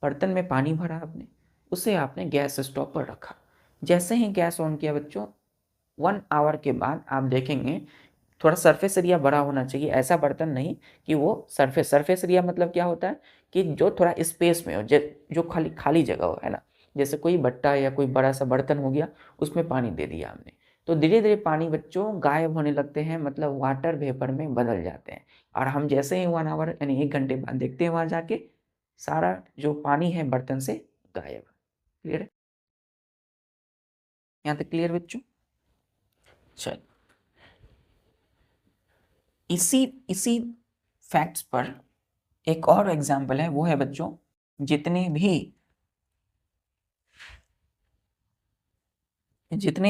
बर्तन में पानी भरा आपने, उसे आपने गैस स्टोव पर रखा, जैसे ही गैस ऑन किया बच्चों, 1 आवर के बाद आप देखेंगे थोड़ा सरफेस एरिया बड़ा होना चाहिए, ऐसा बर्तन नहीं कि वो सरफेस एरिया मतलब क्या होता है कि जो थोड़ा स्पेस में हो, जो खाली खाली जगह हो, है ना। जैसे कोई बट्टा या कोई बड़ा सा बर्तन हो गया, उसमें पानी दे दिया हमने, तो धीरे धीरे पानी बच्चों गायब होने लगते हैं, मतलब वाटर वेपर में बदल जाते हैं। और हम जैसे ही 1 आवर यानी 1 घंटे बाद देखते हैं वहाँ जाके सारा जो पानी है बर्तन से गायब। क्लियर है? यहाँ तक क्लियर बच्चों? चल इसी फैक्ट्स पर एक और एग्जाम्पल है, वो है बच्चों जितने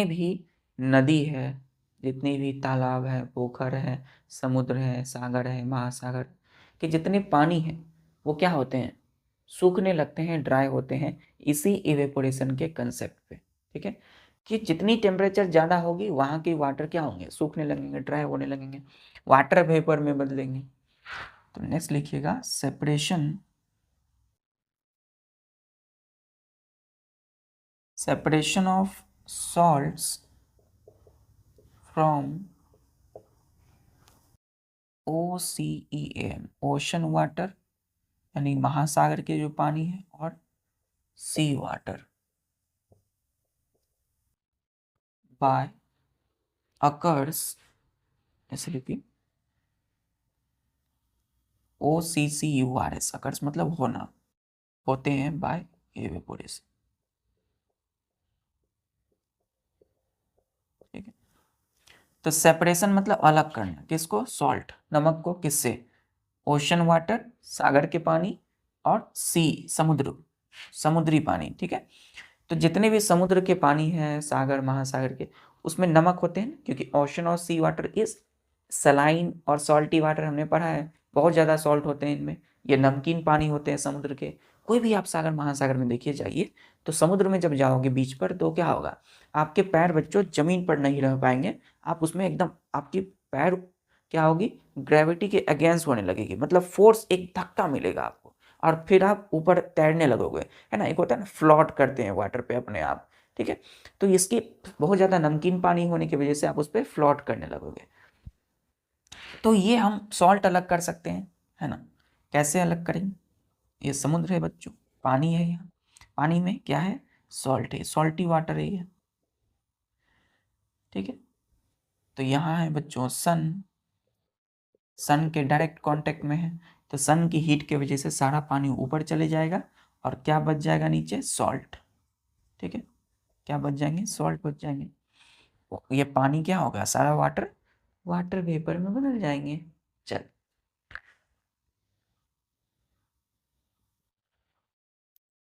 भी नदी है, जितने भी तालाब है, पोखर है, समुद्र है, सागर है, महासागर के जितने पानी हैं वो क्या होते हैं, सूखने लगते हैं, ड्राई होते हैं इसी इवेपोरेशन के कंसेप्ट पे। ठीक है, कि जितनी टेम्परेचर ज़्यादा होगी वहाँ के वाटर क्या होंगे, सूखने लगेंगे, ड्राई होने लगेंगे, वाटर वेपर में बदलेंगे। तो नेक्स्ट लिखिएगा separation of salts from OCEAN ocean water यानी महासागर के जो पानी है, और सी वाटर बाय अकर्स, ऐसे लिखिए OCCURS, अकर्स मतलब होना, होते हैं बाय एवेपोरेशन। ठीक है, तो सेपरेशन मतलब अलग करना, किसको, सॉल्ट नमक को, किससे, ओशन वाटर सागर के पानी, और सी समुद्री पानी। ठीक है, तो जितने भी समुद्र के पानी है, सागर महासागर के, उसमें नमक होते हैं, क्योंकि ओशन और सी वाटर इज सलाइन और सॉल्टी वाटर हमने पढ़ा है, बहुत ज़्यादा सॉल्ट होते हैं इनमें, ये नमकीन पानी होते हैं समुद्र के। कोई भी आप सागर महासागर में देखिए जाइए, तो समुद्र में जब जाओगे बीच पर तो क्या होगा, आपके पैर बच्चों जमीन पर नहीं रह पाएंगे, आप उसमें एकदम आपकी पैर क्या होगी, ग्रेविटी के अगेंस्ट होने लगेगी, मतलब फोर्स, एक धक्का मिलेगा आपको, और फिर आप ऊपर तैरने लगोगे, है ना, एक होता है ना फ्लॉट करते हैं वाटर पे अपने आप। ठीक है, तो इसकी बहुत ज़्यादा नमकीन पानी होने की वजह से आप उस पर फ्लॉट करने लगोगे। तो ये हम सॉल्ट अलग कर सकते हैं, है ना, कैसे अलग करेंगे, ये समुद्र है बच्चों, पानी है, यहाँ पानी में क्या है, सॉल्ट है, सॉल्टी वाटर है ये। ठीक है, तो यहाँ है बच्चों सन के डायरेक्ट कांटेक्ट में है, तो सन की हीट की वजह से सारा पानी ऊपर चले जाएगा, और क्या बच जाएगा नीचे, सॉल्ट। ठीक है, क्या बच जाएंगे, सॉल्ट बच जाएंगे, ये पानी क्या होगा, सारा वाटर वेपर में बदल जाएंगे। चल,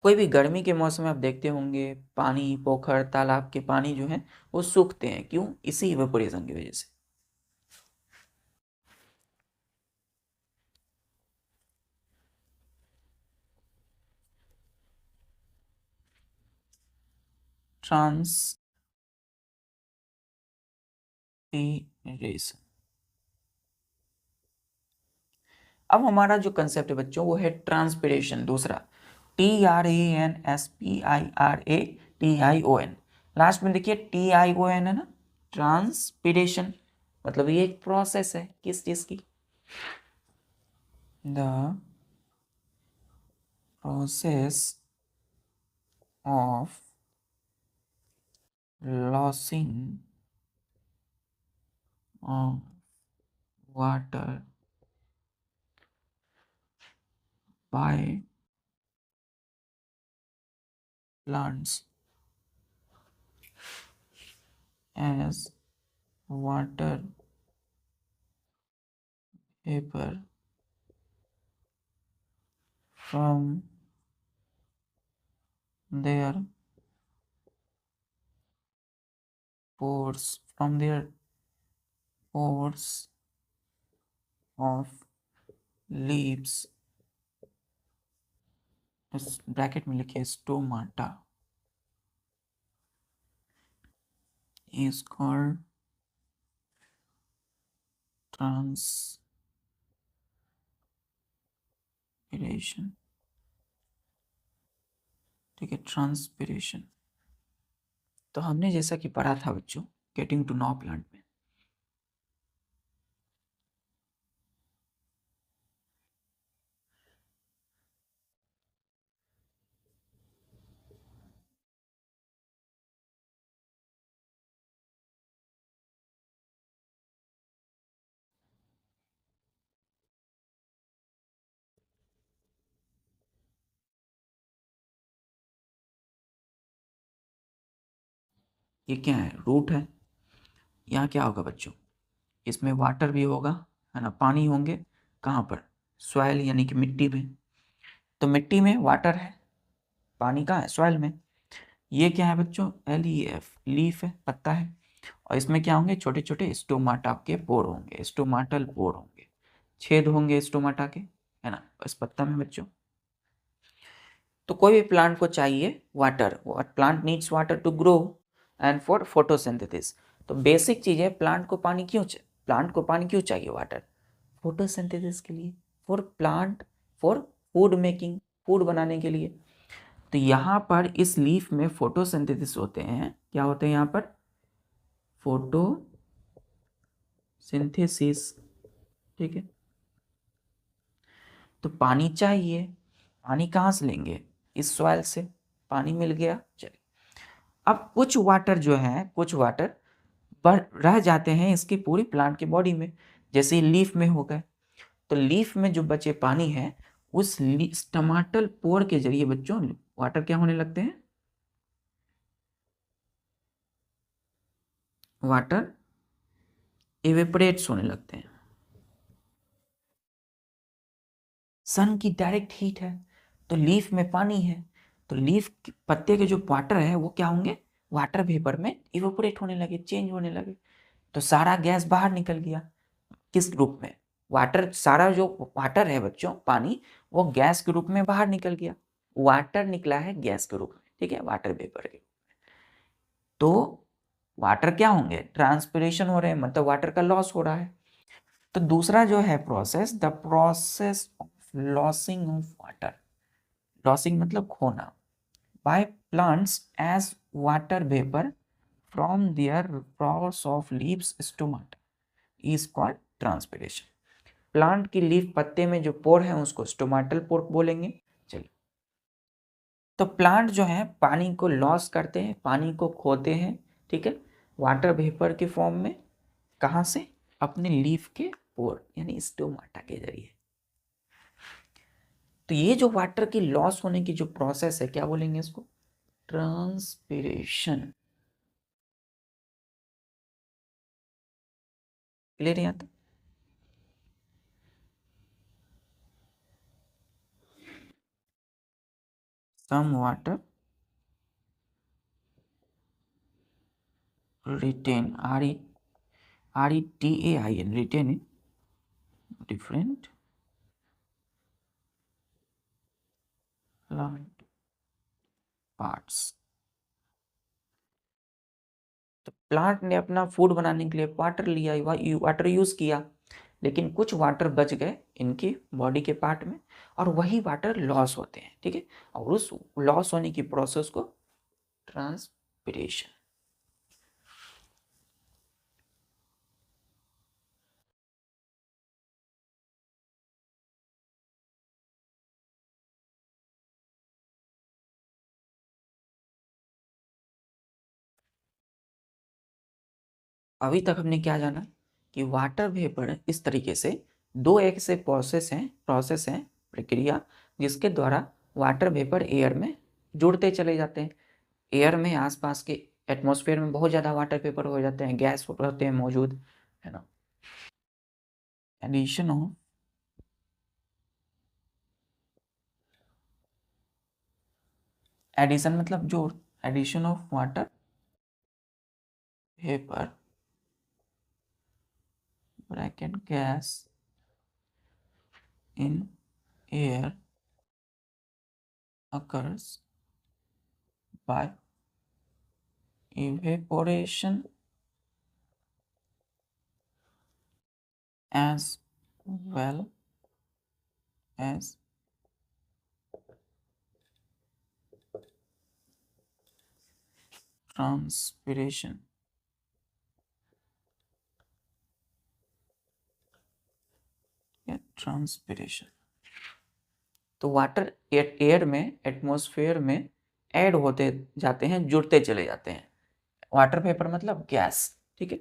कोई भी गर्मी के मौसम में आप देखते होंगे पानी, पोखर तालाब के पानी जो है वो सूखते हैं, क्यों, इसी इवेपोरेशन की वजह से। ट्रांसपीरेशन। अब हमारा जो कंसेप्ट है बच्चों वो है ट्रांसपीरेशन, दूसरा TRANSPIRATION, लास्ट में देखिए TION है ना, ट्रांसपीरेशन, मतलब ये एक प्रोसेस है, किस चीज की, the process of losing water by plants as water vapor from their pores of leaves, इस ब्रैकेट में लिखिए स्टोमाटा, is called transpiration। ठीक है, ट्रांसपिरेशन, तो हमने जैसा कि पढ़ा था बच्चों गेटिंग टू नो प्लांट में, ये क्या है, रूट है। यहाँ क्या होगा बच्चों, इसमें वाटर भी होगा, है ना, पानी होंगे। कहाँ पर, सॉइल यानी कि मिट्टी में। तो मिट्टी में वाटर है, पानी कहाँ है, सॉइल में। ये क्या है बच्चों, LEF, लीफ है, पत्ता है। और इसमें क्या होंगे, छोटे छोटे स्टोमाटा के पोर होंगे, स्टोमाटल पोर होंगे, छेद होंगे स्टोमाटा के, है ना, इस पत्ता में बच्चों। तो कोई भी प्लांट को चाहिए water, plant needs water to grow and for photosynthesis. तो बेसिक चीज है, प्लांट को पानी क्यों चाहिए, वाटर, फोटोसिंथेसिस के लिए, for plant, for food making, food बनाने के लिए। तो यहाँ पर इस लीफ में फोटोसिंथेसिस होते हैं, क्या होते हैं यहाँ पर, फोटोसिंथेसिस, ठीक है। तो पानी चाहिए, पानी कहाँ से लेंगे, इस सॉइल से, पानी मिल गया, चलिए। अब कुछ वाटर जो है, कुछ वाटर रह जाते हैं इसकी पूरी प्लांट की बॉडी में, जैसे लीफ में हो गए। तो लीफ में जो बचे पानी है, उस स्टमाटल पोर के जरिए बच्चों वाटर क्या होने लगते हैं, वाटर इवेपोरेट्स होने लगते हैं। सन की डायरेक्ट हीट है, तो लीफ में पानी है, तो लीफ पत्ते के जो वाटर है वो क्या होंगे, वाटर वेपर में इवेपोरेट होने लगे, चेंज होने लगे। तो सारा गैस बाहर निकल गया, किस रूप में, वाटर, सारा जो वाटर है बच्चों, पानी, वो गैस के रूप में बाहर निकल गया, वाटर निकला है गैस के रूप में, ठीक है, वाटर वेपर के। तो वाटर क्या होंगे, ट्रांसपिरेशन हो रहे हैं, मतलब वाटर का लॉस हो रहा है। तो दूसरा जो है process, the process of losing of water, losing मतलब खोना, by plants as water vapour from their flowers of leaves stomata is called transpiration. Plant की लीफ, पत्ते में जो पोर है उसको स्टोमाटल पोर बोलेंगे। चलिए, तो प्लांट जो है पानी को लॉस करते हैं, पानी को खोते हैं, ठीक है, वाटर वेपर के फॉर्म में, कहाँ से, अपने लीफ के पोर यानी स्टोमाटा के जरिए। तो ये जो वाटर की लॉस होने की जो प्रोसेस है, क्या बोलेंगे इसको, ट्रांसपिरेशन। क्लियर यहाँ तक। Some water retain, RETAIN, retain in different plant parts। तो प्लांट ने अपना फूड बनाने के लिए वाटर लिया, वाटर यूज किया, लेकिन कुछ वाटर बच गए इनकी बॉडी के पार्ट में, और वही वाटर लॉस होते हैं, ठीक है, और उस लॉस होने की प्रोसेस को ट्रांसपिरेशन। अभी तक हमने क्या जाना कि वाटर वेपर इस तरीके से दो एक से प्रोसेस हैं, प्रक्रिया, जिसके द्वारा वाटर वेपर एयर में जुड़ते चले जाते हैं। एयर में आसपास के एटमॉस्फेयर में बहुत ज़्यादा वाटर वेपर हो जाते हैं, गैस होते हैं मौजूद, है ना। एडिशन ऑफ एडिशन मतलब जोड़, addition of water vapour bracket gas in air occurs by evaporation as well as transpiration. Transpiration, तो वाटर एयर में, एटमॉस्फेयर में ऐड होते जाते हैं, जुड़ते चले जाते हैं। वाटर वेपर मतलब गैस, ठीक है,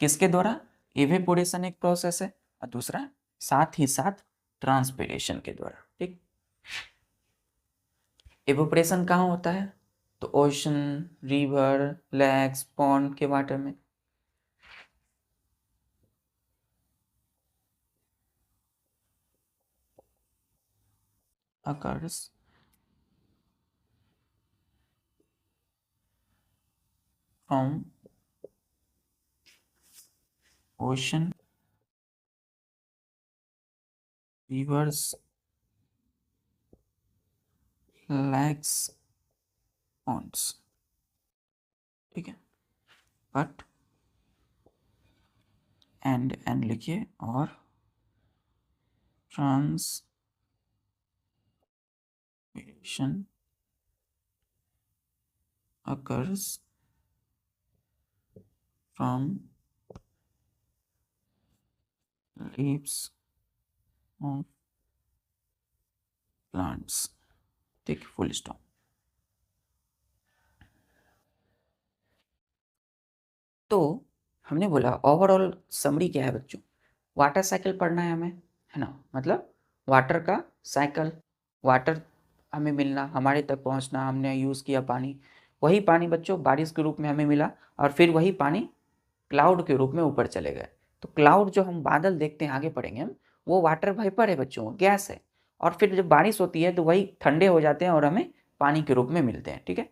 किसके द्वारा, इवेपोरेशन एक प्रोसेस है, और दूसरा साथ ही साथ ट्रांसपिरेशन के द्वारा, ठीक। इवेपोरेशन कहाँ होता है, तो ओशन, रिवर, लेक्स, पॉन्ड के वाटर में। occurs from ocean, rivers, lakes, ponds। ठीक है, बट एंड लिखिए, और transpiration occurs from leaves of plants। ठीक, फुल स्टॉप। तो हमने बोला ओवरऑल समरी क्या है बच्चों, वाटर साइकिल पढ़ना है हमें, है ना, मतलब वाटर का साइकिल, वाटर हमें मिलना, हमारे तक पहुंचना, हमने यूज़ किया पानी, वही पानी बच्चों बारिश के रूप में हमें मिला, और फिर वही पानी क्लाउड के रूप में ऊपर चले गए। तो क्लाउड जो हम बादल देखते हैं, आगे पढ़ेंगे हम, वो वाटर वाइपर है बच्चों, गैस है, और फिर जब बारिश होती है तो वही ठंडे हो जाते हैं और हमें पानी के रूप में मिलते हैं। ठीक है,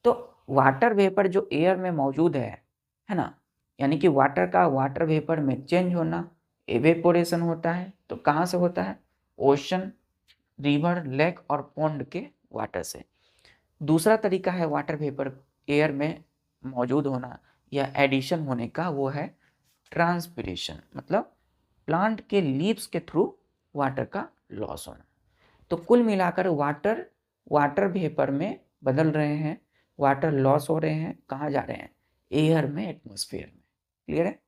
तो वाटर वेपर जो एयर में मौजूद है ना, यानी कि वाटर का वाटर वेपर में चेंज होना, एवेपोरेशन होता है, तो कहाँ से होता है, ओशन, रिवर, लेक और पॉन्ड के वाटर से। दूसरा तरीका है वाटर वेपर एयर में मौजूद होना या एडिशन होने का, वो है ट्रांसपिरेशन, मतलब प्लांट के लीव्स के थ्रू वाटर का लॉस होना। तो कुल मिलाकर वाटर वेपर में बदल रहे हैं, वाटर लॉस हो रहे हैं, कहाँ जा रहे हैं, एयर में, एटमॉस्फेयर में। क्लियर है?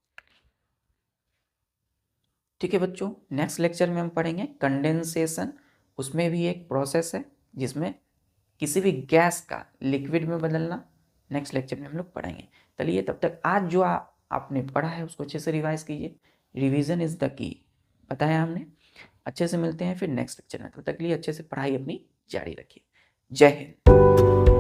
ठीक है बच्चों, नेक्स्ट लेक्चर में हम पढ़ेंगे कंडेंसेशन। उसमें भी एक प्रोसेस है जिसमें किसी भी गैस का लिक्विड में बदलना, नेक्स्ट लेक्चर में हम लोग पढ़ेंगे। चलिए, तब तक आज जो आपने पढ़ा है उसको अच्छे से रिवाइज कीजिए, रिवीजन इज द की, बताया हमने। अच्छे से मिलते हैं फिर नेक्स्ट लेक्चर में, तब तक के लिए अच्छे से पढ़ाई अपनी जारी रखिए। जय हिंद।